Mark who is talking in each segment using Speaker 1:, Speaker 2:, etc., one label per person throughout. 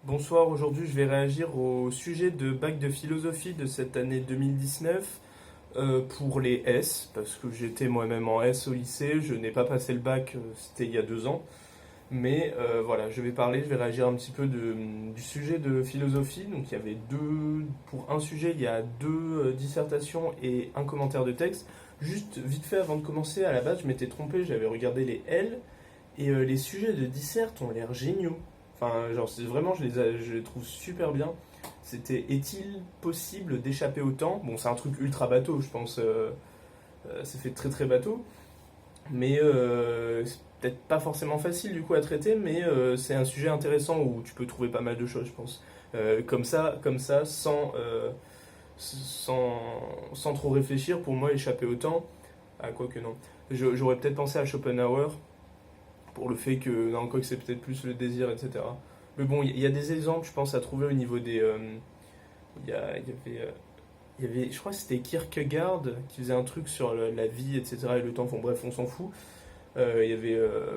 Speaker 1: Bonsoir, aujourd'hui je vais réagir au sujet de bac de philosophie de cette année 2019 pour les S, parce que j'étais moi-même en S au lycée, je n'ai pas passé le bac, c'était il y a 2 ans, mais voilà, je vais réagir un petit peu du sujet de philosophie. Donc il y avait pour un sujet, il y a deux dissertations et un commentaire de texte. Juste vite fait avant de commencer, à la base je m'étais trompé, j'avais regardé les L, et les sujets de dissert ont l'air géniaux. Enfin, genre, vraiment, je les trouve super bien. C'était est-il possible d'échapper au temps? Bon, c'est un truc ultra bateau, je pense. C'est fait très très bateau. Mais c'est peut-être pas forcément facile du coup à traiter, mais c'est un sujet intéressant où tu peux trouver pas mal de choses, je pense. Comme ça, sans, sans trop réfléchir, pour moi, échapper au temps. Ah, quoi que non. J'aurais peut-être pensé à Schopenhauer, pour le fait que, non, quoi que c'est peut-être plus le désir, etc. Mais bon, il y a des exemples, je pense, à trouver au niveau des. Il y avait, je crois que c'était Kierkegaard qui faisait un truc sur la vie, etc. et le temps. Bon, bref, on s'en fout. Il y avait. Je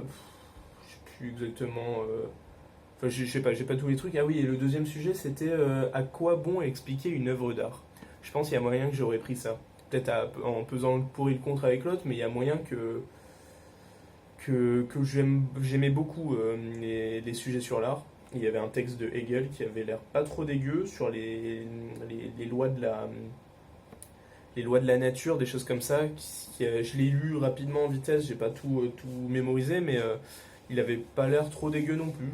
Speaker 1: sais plus exactement. Enfin, je sais pas, j'ai pas tous les trucs. Ah oui, et le deuxième sujet, c'était à quoi bon expliquer une œuvre d'art. Je pense qu'il y a moyen que j'aurais pris ça. Peut-être en pesant le pour et le contre avec l'autre, mais il y a moyen que j'aimais beaucoup les sujets sur l'art. Il y avait un texte de Hegel qui avait l'air pas trop dégueu sur les lois les lois de la nature, des choses comme ça. Je l'ai lu rapidement en vitesse, j'ai pas tout mémorisé, mais il avait pas l'air trop dégueu non plus.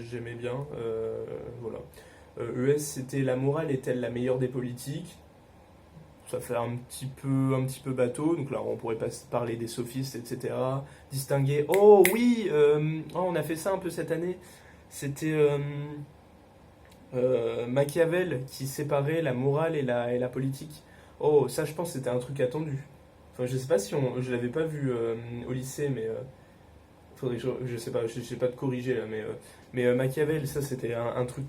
Speaker 1: J'aimais bien. Voilà. ES, c'était la morale est-elle la meilleure des politiques? Ça fait un petit peu bateau. Donc là, on pourrait pas parler des sophistes, etc. Distinguer. Oh oui, oh, on a fait ça un peu cette année. C'était Machiavel qui séparait la morale et la politique. Oh, ça, je pense, que c'était un truc attendu. Enfin, je sais pas si je l'avais pas vu au lycée, mais faudrait que je sais pas, je sais pas te corriger là, mais Machiavel, ça c'était un truc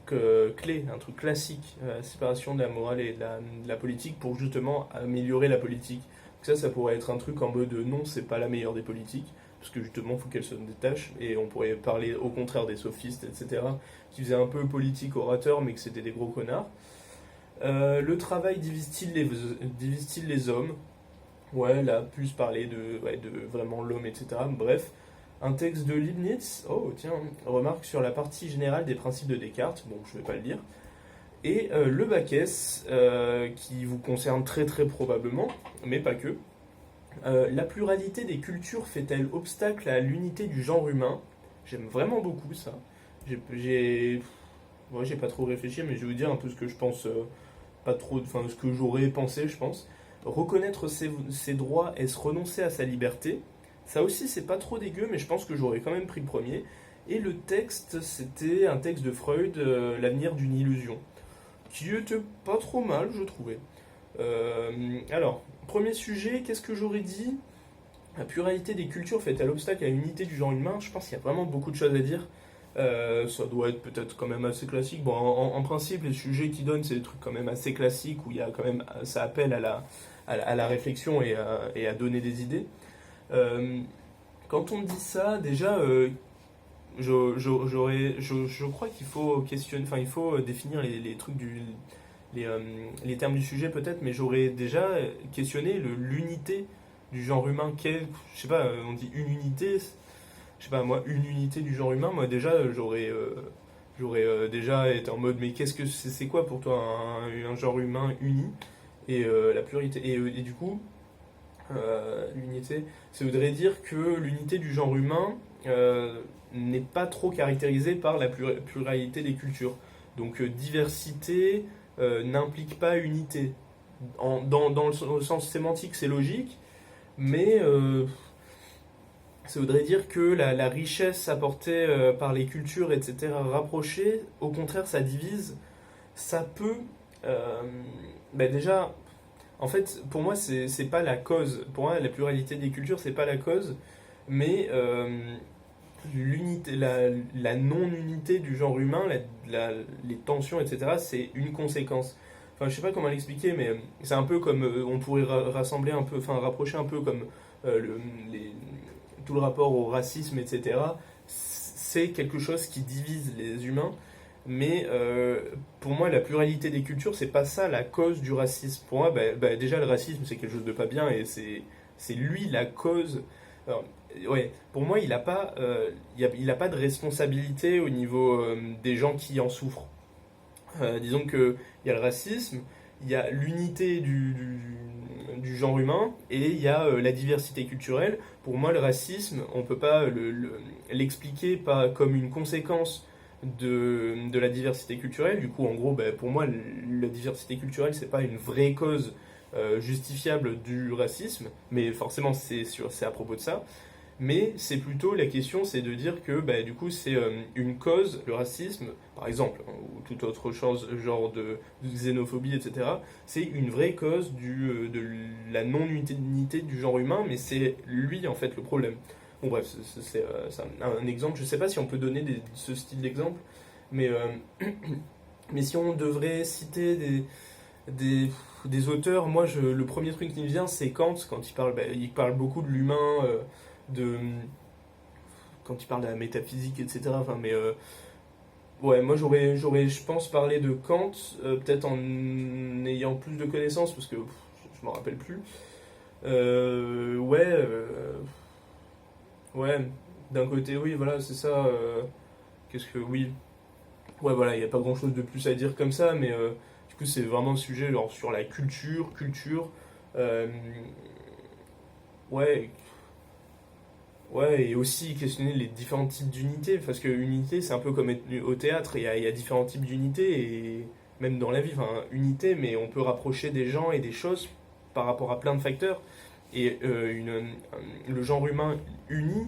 Speaker 1: clé, un truc classique, la séparation de la morale et de la politique pour justement améliorer la politique. Donc ça pourrait être un truc en mode non, c'est pas la meilleure des politiques, parce que justement il faut qu'elle se détache, et on pourrait parler au contraire des sophistes, etc., qui faisaient un peu politique orateur, mais que c'était des gros connards. Le travail divise-t-il les hommes? Ouais, là, plus parler de vraiment l'homme, etc. Bref, un texte de Leibniz, oh tiens, remarque sur la partie générale des principes de Descartes, bon, je vais pas le lire. Et le bac S, qui vous concerne très très probablement, mais pas que. La pluralité des cultures fait-elle obstacle à l'unité du genre humain? J'aime vraiment beaucoup ça. J'ai pas trop réfléchi, mais je vais vous dire un peu ce que je pense, pas trop, enfin ce que j'aurais pensé, je pense. Reconnaître ses droits, est-ce renoncer à sa liberté? Ça aussi, c'est pas trop dégueu, mais je pense que j'aurais quand même pris le premier. Et le texte, c'était un texte de Freud, L'avenir d'une illusion, qui était pas trop mal, je trouvais. Alors, premier sujet, qu'est-ce que j'aurais dit? La pluralité des cultures fait-elle obstacle à l'unité du genre humain? Je pense qu'il y a vraiment beaucoup de choses à dire. Ça doit être peut-être quand même assez classique. Bon, en principe, les sujets qu'ils donnent, c'est des trucs quand même assez classiques où il y a quand même, ça appelle à la réflexion et à donner des idées. Euh, Quand on dit ça, déjà, je crois qu'il faut questionner, enfin, il faut définir les trucs les termes du sujet peut-être, mais j'aurais déjà questionné l'unité du genre humain. Je sais pas, on dit une unité, je sais pas, moi, une unité du genre humain, moi déjà, j'aurais déjà été en mode, mais qu'est-ce que c'est quoi pour toi un genre humain uni et la pluralité et du coup, l'unité, ça voudrait dire que l'unité du genre humain n'est pas trop caractérisée par la pluralité des cultures. Donc diversité n'implique pas unité. Au sens sémantique, c'est logique, mais ça voudrait dire que la richesse apportée par les cultures, etc., rapprochées, au contraire, ça divise. Ça peut. euh, Déjà, en fait, pour moi, c'est pas la cause. Pour moi, la pluralité des cultures, c'est pas la cause, mais la non-unité du genre humain, les tensions, etc., c'est une conséquence. Enfin, je sais pas comment l'expliquer, mais c'est un peu comme on pourrait rassembler un peu, enfin rapprocher un peu comme euh, le, les- tout le rapport au racisme, etc. C'est quelque chose qui divise les humains, Mais pour moi, la pluralité des cultures, c'est pas ça la cause du racisme. Pour moi, déjà, le racisme, c'est quelque chose de pas bien et c'est lui la cause. Alors, ouais, pour moi, il a pas de responsabilité au niveau des gens qui en souffrent. Disons qu'il y a le racisme, il y a l'unité du genre humain et il y a la diversité culturelle. Pour moi, le racisme, on ne peut pas l'expliquer pas comme une conséquence de la diversité culturelle. Du coup, en gros, pour moi, la diversité culturelle, c'est pas une vraie cause justifiable du racisme, mais forcément, c'est à propos de ça. Mais c'est plutôt la question, c'est de dire que du coup c'est une cause, le racisme, par exemple, hein, ou toute autre chose, genre de xénophobie, etc. C'est une vraie cause de la non-unité du genre humain, mais c'est lui en fait le problème. Bon bref, c'est un exemple. Je sais pas si on peut donner ce style d'exemple, mais, mais si on devrait citer des, des auteurs, moi le premier truc qui me vient c'est Kant, quand il parle beaucoup de l'humain. De quand il parle de la métaphysique, etc. Enfin, mais ouais, moi je pense, parlé de Kant, peut-être en ayant plus de connaissances, parce que je m'en rappelle plus. Ouais, ouais, d'un côté, oui, voilà, c'est ça. Qu'est-ce que, oui, ouais, voilà, il n'y a pas grand-chose de plus à dire comme ça, mais du coup, c'est vraiment un sujet genre, sur la culture. euh, ouais, Ouais, et aussi questionner les différents types d'unités, parce que unité, c'est un peu comme être au théâtre, il y a différents types d'unités, et même dans la vie, enfin, unité, mais on peut rapprocher des gens et des choses par rapport à plein de facteurs. Et le genre humain uni,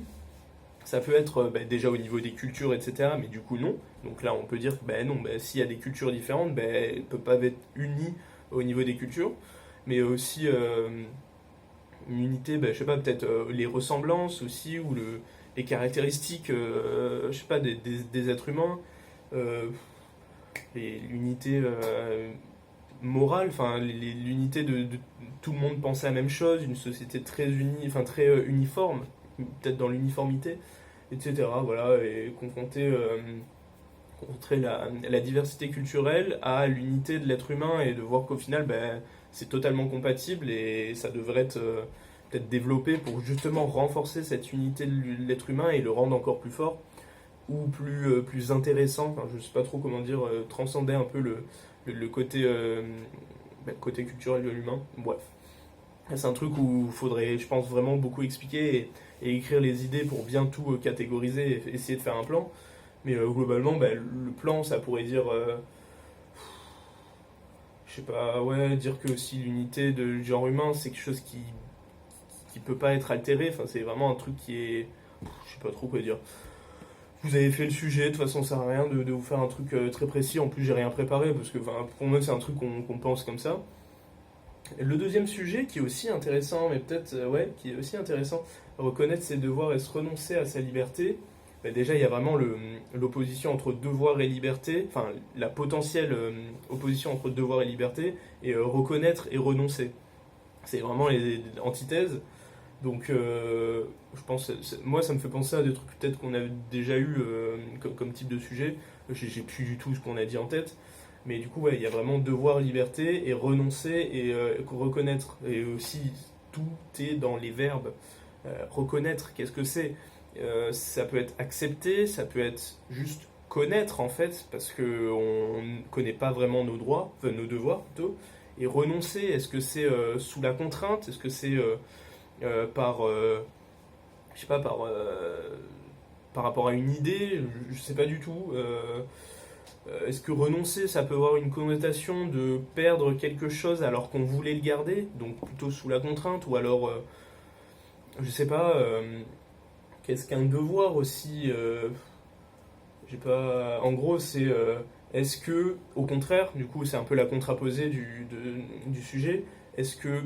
Speaker 1: ça peut être déjà au niveau des cultures, etc., mais du coup non. Donc là, on peut dire que non, s'il y a des cultures différentes, elles ne peuvent pas être unies au niveau des cultures, mais aussi une unité, je sais pas, peut-être les ressemblances aussi, ou les caractéristiques, je sais pas, des êtres humains, euh, l'unité morale, enfin l'unité de tout le monde penser la même chose, une société très unie, enfin très uniforme, peut-être dans l'uniformité, etc. Voilà, et confronter la diversité culturelle à l'unité de l'être humain et de voir qu'au final, c'est totalement compatible et ça devrait être peut-être développé pour justement renforcer cette unité de l'être humain et le rendre encore plus fort ou plus intéressant. Enfin, je ne sais pas trop comment dire, transcender un peu le côté culturel de l'humain. Bref. C'est un truc où il faudrait, je pense, vraiment beaucoup expliquer et écrire les idées pour bien tout catégoriser et essayer de faire un plan. Mais globalement, le plan, ça pourrait dire, je sais pas, ouais, dire que si l'unité du genre humain, c'est quelque chose qui peut pas être altéré. Enfin, c'est vraiment un truc qui est, je sais pas trop quoi dire. Vous avez fait le sujet, de toute façon, ça sert à rien de vous faire un truc très précis. En plus, j'ai rien préparé parce que, enfin, pour moi, c'est un truc qu'on pense comme ça. Le deuxième sujet qui est aussi intéressant, mais peut-être, ouais, qui est aussi intéressant, reconnaître ses devoirs et se renoncer à sa liberté. Déjà, il y a vraiment l'opposition entre devoir et liberté, enfin, la potentielle opposition entre devoir et liberté, et reconnaître et renoncer. C'est vraiment les antithèses. Donc, je pense, moi, ça me fait penser à des trucs peut-être qu'on a déjà eu comme type de sujet. J'ai plus du tout ce qu'on a dit en tête. Mais du coup, ouais, il y a vraiment devoir, liberté et renoncer et reconnaître. Et aussi, tout est dans les verbes. Reconnaître, qu'est-ce que c'est? Ça peut être accepter, ça peut être juste connaître en fait, parce qu'on ne connaît pas vraiment nos droits, enfin nos devoirs plutôt. Et renoncer, est-ce que c'est sous la contrainte? Est-ce que c'est par, je sais pas, par rapport à une idée? Je sais pas du tout. Est-ce que renoncer, ça peut avoir une connotation de perdre quelque chose alors qu'on voulait le garder, donc plutôt sous la contrainte, ou alors, je sais pas, qu'est-ce qu'un devoir aussi? J'ai pas. En gros, c'est est-ce que, au contraire, du coup, c'est un peu la contraposée du sujet. Est-ce que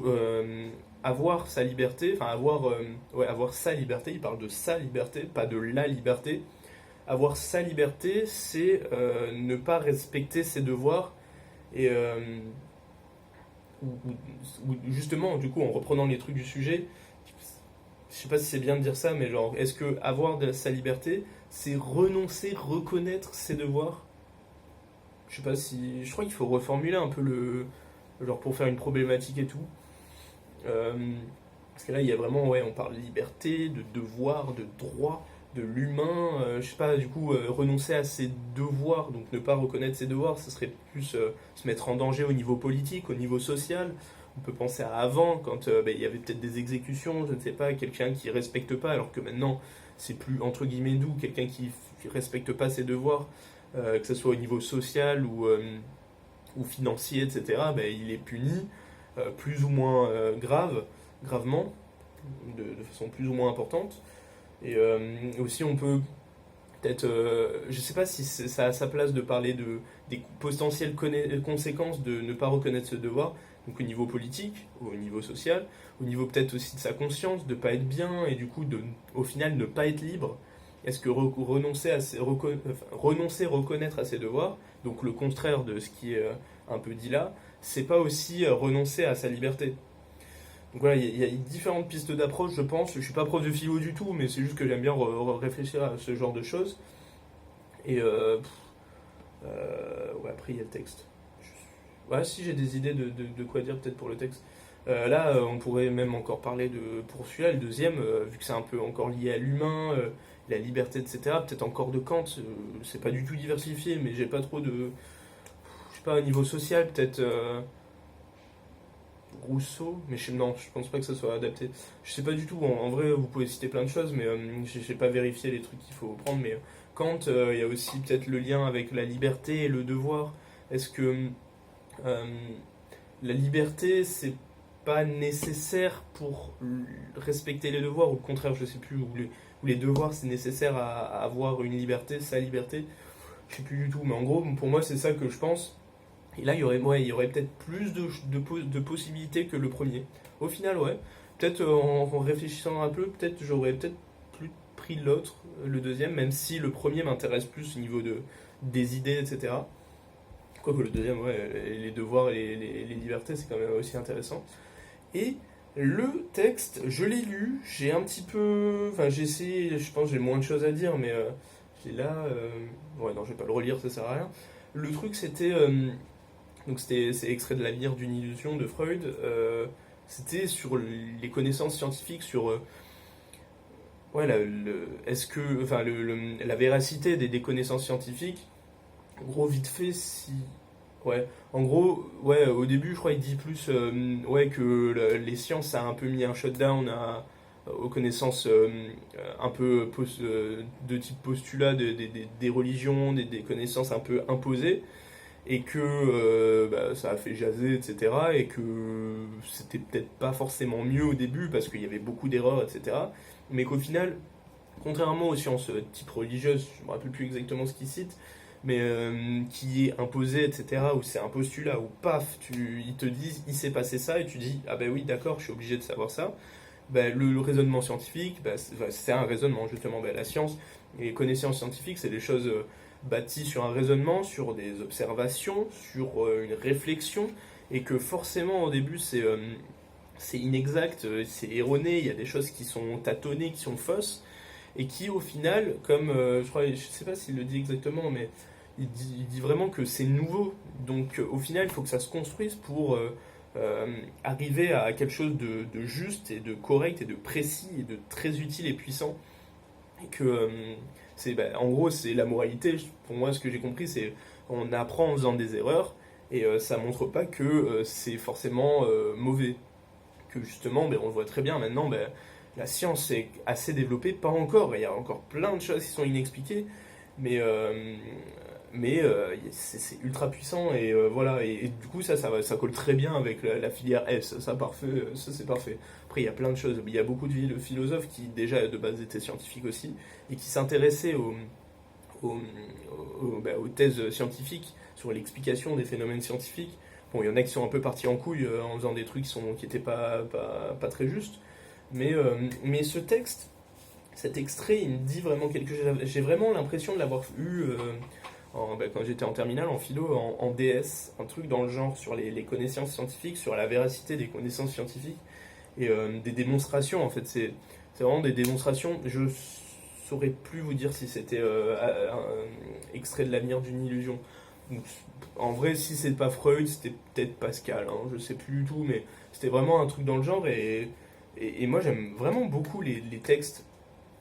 Speaker 1: euh, avoir sa liberté, enfin avoir sa liberté, il parle de sa liberté, pas de la liberté. Avoir sa liberté, c'est ne pas respecter ses devoirs et justement, du coup, en reprenant les trucs du sujet, je sais pas si c'est bien de dire ça, mais genre, est-ce que avoir sa liberté, c'est renoncer, reconnaître ses devoirs? Je sais pas si. Je crois qu'il faut reformuler un peu le. Genre pour faire une problématique et tout. Euh, Parce que là, il y a vraiment, ouais, on parle de liberté, de devoir, de droit, de l'humain. Je sais pas, du coup, renoncer à ses devoirs, donc ne pas reconnaître ses devoirs, ce serait plus se mettre en danger au niveau politique, au niveau social. On peut penser à avant, quand il y avait peut-être des exécutions, je ne sais pas, quelqu'un qui respecte pas, alors que maintenant, c'est plus entre guillemets doux, quelqu'un qui respecte pas ses devoirs, que ce soit au niveau social ou financier, etc., il est puni plus ou moins gravement, de façon plus ou moins importante. Et aussi, on peut peut-être, je sais pas si ça a sa place de parler des potentielles conséquences de ne pas reconnaître ce devoir, donc au niveau politique, au niveau social, au niveau peut-être aussi de sa conscience, de ne pas être bien, et du coup, au final, ne pas être libre. Est-ce que renoncer, reconnaître à ses devoirs, donc le contraire de ce qui est un peu dit là, c'est pas aussi renoncer à sa liberté? Donc voilà, il y a différentes pistes d'approche, je pense. Je suis pas prof de philo du tout, mais c'est juste que j'aime bien réfléchir à ce genre de choses. Et ouais, après il y a le texte. Ouais, si j'ai des idées de quoi dire peut-être pour le texte. Là, on pourrait même encore parler de, pour celui-là, le deuxième, vu que c'est un peu encore lié à l'humain, la liberté, etc. Peut-être encore de Kant. C'est pas du tout diversifié, mais j'ai pas trop de, je sais pas, au niveau social, peut-être. Rousseau, mais non, je pense pas que ça soit adapté. Je sais pas du tout, en vrai, vous pouvez citer plein de choses, mais j'ai pas vérifié les trucs qu'il faut prendre. Mais Kant, il y a aussi peut-être le lien avec la liberté et le devoir. Est-ce que euh, la liberté, c'est pas nécessaire pour respecter les devoirs, ou au contraire, je sais plus, ou les devoirs, c'est nécessaire à avoir une liberté, sa liberté? Je sais plus du tout, mais en gros, pour moi, c'est ça que je pense. Et là, il y aurait peut-être plus de possibilités que le premier. Au final, ouais. Peut-être en réfléchissant un peu, peut-être j'aurais peut-être plus pris l'autre, le deuxième, même si le premier m'intéresse plus au niveau des idées, etc. Quoique le deuxième, ouais, les devoirs et les libertés, c'est quand même aussi intéressant. Et le texte, je l'ai lu, j'ai un petit peu. Enfin, j'ai essayé, je pense que j'ai moins de choses à dire, mais j'ai là. Ouais, non, je vais pas le relire, ça sert à rien. Le truc, c'était. Donc c'est extrait de La lyre d'une illusion de Freud. C'était sur les connaissances scientifiques, sur ouais, est-ce que, enfin, la véracité des connaissances scientifiques. En gros, vite fait, si. Ouais, en gros, ouais, au début, je crois il dit plus ouais, que les sciences, ça a un peu mis un shutdown aux connaissances un peu de type postulat des religions, des connaissances un peu imposées et que ça a fait jaser, etc. Et que c'était peut-être pas forcément mieux au début parce qu'il y avait beaucoup d'erreurs, etc. Mais qu'au final, contrairement aux sciences type religieuses, je me rappelle plus exactement ce qu'il cite, mais qui est imposé, etc., où c'est un postulat, où paf, ils te disent, il s'est passé ça, et tu dis, ah ben oui, d'accord, je suis obligé de savoir ça. Ben, le raisonnement scientifique, c'est un raisonnement, justement. Ben, la science et les connaissances scientifiques, c'est des choses bâties sur un raisonnement, sur des observations, sur une réflexion, et que forcément, au début, c'est inexact, c'est erroné, il y a des choses qui sont tâtonnées, qui sont fausses, et qui, au final, comme, je crois, je sais pas s'il le dit exactement, mais il dit vraiment que c'est nouveau. Donc au final, il faut que ça se construise pour arriver à quelque chose de juste et de correct et de précis et de très utile et puissant. Et que en gros, c'est la moralité. Pour moi, ce que j'ai compris, c'est on apprend en faisant des erreurs et ça montre pas que c'est forcément mauvais. Que justement, on le voit très bien maintenant, la science est assez développée, pas encore. Il y a encore plein de choses qui sont inexpliquées, mais c'est ultra puissant et voilà et du coup ça colle très bien avec la filière S, ça parfait, ça c'est parfait. Après il y a plein de choses, il y a beaucoup de philosophes qui déjà de base étaient scientifiques aussi et qui s'intéressaient aux, aux thèses scientifiques sur l'explication des phénomènes scientifiques. Bon, il y en a qui sont un peu partis en couille en faisant des trucs qui étaient pas très justes, mais ce texte, cet extrait, il me dit vraiment quelque chose. J'ai vraiment l'impression de l'avoir eu quand j'étais en terminale, en philo, en DS, un truc dans le genre sur les connaissances scientifiques, sur la véracité des connaissances scientifiques et des démonstrations. En fait, C'est vraiment des démonstrations. Je saurais plus vous dire si c'était un extrait de l'avenir d'une illusion. Donc, en vrai, si c'est pas Freud, c'était peut-être Pascal, hein, je sais plus du tout, mais c'était vraiment un truc dans le genre. Et moi, j'aime vraiment beaucoup les textes.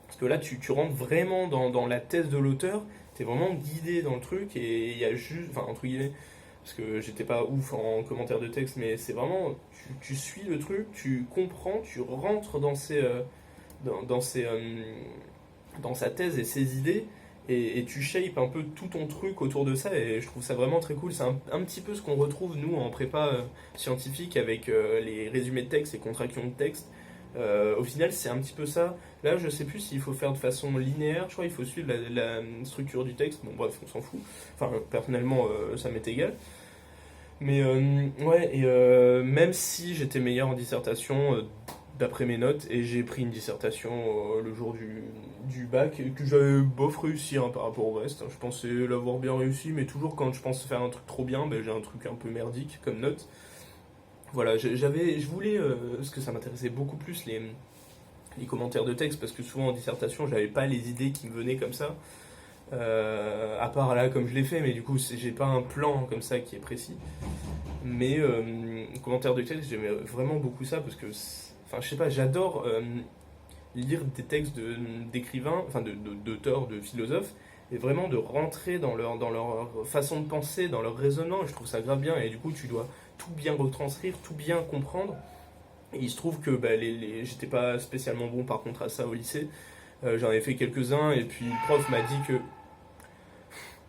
Speaker 1: Parce que là, tu rentres vraiment dans la thèse de l'auteur, t'es vraiment guidé dans le truc, et il y a juste, enfin, entre guillemets, parce que j'étais pas ouf en commentaire de texte, mais c'est vraiment, tu suis le truc, tu comprends, tu rentres dans ses, dans sa thèse et ses idées, et tu shapes un peu tout ton truc autour de ça, et je trouve ça vraiment très cool. C'est un petit peu ce qu'on retrouve, nous, en prépa scientifique, avec les résumés de texte, les contractions de texte. Au final, c'est un petit peu ça. Là, je sais plus s'il faut faire de façon linéaire, je crois qu'il faut suivre la structure du texte. Bon, bref, on s'en fout. Enfin, personnellement, ça m'est égal. Mais ouais, et même si j'étais meilleur en dissertation, d'après mes notes, et j'ai pris une dissertation le jour du bac, et que j'avais bof réussi hein, par rapport au reste. Je pensais l'avoir bien réussi, mais toujours quand je pense faire un truc trop bien, ben, j'ai un truc un peu merdique comme note. Voilà, je voulais, parce que ça m'intéressait beaucoup plus les commentaires de texte, parce que souvent en dissertation, j'avais pas les idées qui me venaient comme ça. À part là, comme je l'ai fait, mais du coup, j'ai pas un plan comme ça qui est précis. Mais commentaires de texte, j'aimais vraiment beaucoup ça, parce que, enfin, je sais pas, j'adore lire des textes d'écrivains, enfin d'auteurs, de philosophes, et vraiment de rentrer dans leur façon de penser, dans leur raisonnement, et je trouve ça grave bien, et du coup tu dois tout bien retranscrire, tout bien comprendre, et il se trouve que bah, j'étais pas spécialement bon par contre à ça au lycée. J'en ai fait quelques-uns, et puis le prof m'a dit que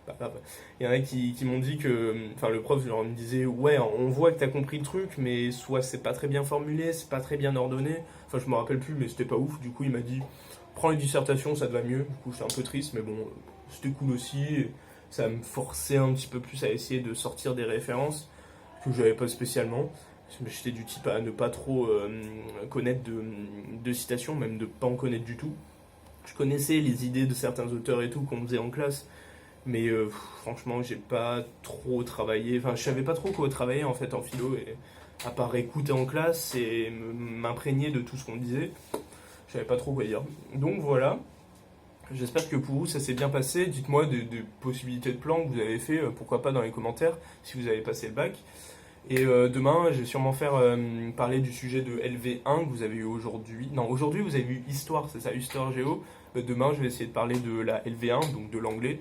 Speaker 1: bah, bah, bah. Il y en a qui m'ont dit que, enfin le prof genre, me disait ouais on voit que t'as compris le truc mais soit c'est pas très bien formulé, c'est pas très bien ordonné, enfin je me rappelle plus mais c'était pas ouf, du coup il m'a dit prends les dissertations ça te va mieux, du coup j'étais un peu triste mais bon c'était cool aussi, ça me forçait un petit peu plus à essayer de sortir des références que j'avais pas spécialement. J'étais du type à ne pas trop connaître de citations, même de pas en connaître du tout. Je connaissais les idées de certains auteurs et tout qu'on faisait en classe, mais franchement, j'ai pas trop travaillé. Enfin, je savais pas trop quoi travailler en fait en philo, et à part écouter en classe et m'imprégner de tout ce qu'on disait, je savais pas trop quoi dire. Donc voilà, j'espère que pour vous ça s'est bien passé. Dites-moi des possibilités de plans que vous avez fait, pourquoi pas dans les commentaires, si vous avez passé le bac. Et demain, je vais sûrement faire parler du sujet de LV1 que vous avez eu aujourd'hui. Non, aujourd'hui vous avez eu Histoire, c'est ça, Histoire Géo. Demain, je vais essayer de parler de la LV1, donc de l'anglais,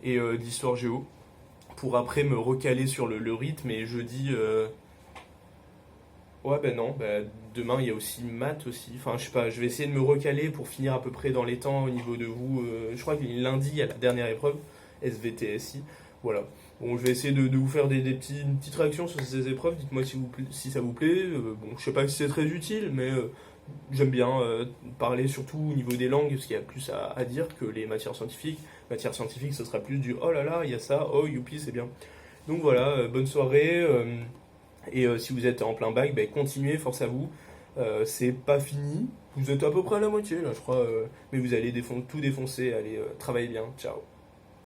Speaker 1: et d'Histoire Géo, pour après me recaler sur le rythme. Et jeudi, ouais, ben non, ben, demain il y a aussi maths aussi. Enfin, je sais pas, je vais essayer de me recaler pour finir à peu près dans les temps au niveau de vous. Je crois que lundi, il y a la dernière épreuve, SVTSI. Voilà. Bon, je vais essayer de vous faire une petite réaction sur ces épreuves. Dites-moi si ça vous plaît. Bon, je sais pas si c'est très utile, mais j'aime bien parler surtout au niveau des langues, parce qu'il y a plus à dire que les matières scientifiques. Matières scientifiques, ce sera plus du oh là là, il y a ça, oh youpi, c'est bien. Donc voilà, bonne soirée. Et si vous êtes en plein bac, ben, continuez, force à vous. C'est pas fini. Vous êtes à peu près à la moitié, là, je crois. Mais vous allez tout défoncer. Allez, travaillez bien. Ciao.